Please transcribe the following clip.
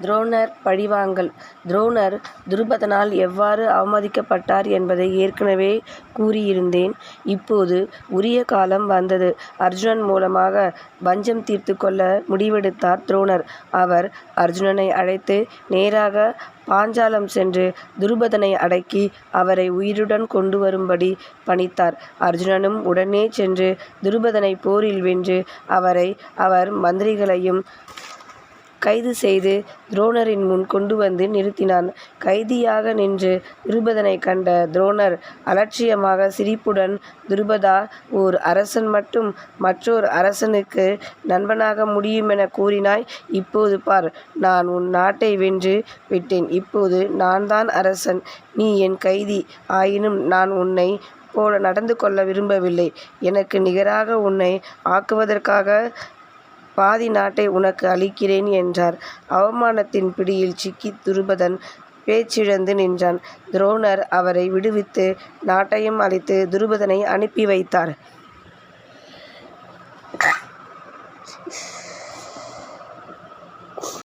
துரோணர் பழிவாங்கல். துரோணர் துருபதனால் எவ்வாறு அவமதிக்கப்பட்டார் என்பதை ஏற்கனவே கூறியிருந்தேன். இப்போது உரிய காலம் வந்தது. அர்ஜுனன் மூலமாக பஞ்சம் தீர்த்து கொள்ள முடிவெடுத்தார் துரோணர். அவர் அர்ஜுனனை அழைத்து நேராக பாஞ்சாலம் சென்று துருபதனை அடக்கி அவரை உயிருடன் கொண்டு வரும்படி பணித்தார். அர்ஜுனனும் உடனே சென்று துருபதனை போரில் வென்று அவரை அவர் மந்திரிகளையும் கைது செய்து துரோணரின் முன் கொண்டு வந்து நிறுத்தினான். கைதியாக நின்று துருபதனை கண்ட துரோணர் அலட்சியமாக சிரிப்புடன், துருபதா, ஓர் அரசன் மட்டும் மற்றோர் அரசனுக்கு நண்பனாக முடியுமென கூறினாய். இப்போது பார், நான் உன் நாட்டை வென்று விட்டேன். இப்போது நான் தான் அரசன், நீ என் கைதி. ஆயினும் நான் உன்னை போல நடந்து கொள்ள விரும்பவில்லை. எனக்கு நிகராக உன்னை ஆக்குவதற்காக பாதி நாட்டை உனக்கு அளிக்கிறேன் என்றார். அவமானத்தின் பிடியில் சிக்கி துருபதன் பேச்சிழந்து நின்றான். துரோணர் அவரை விடுவித்து நாட்டையும் அளித்து துருபதனை அனுப்பி வைத்தார்.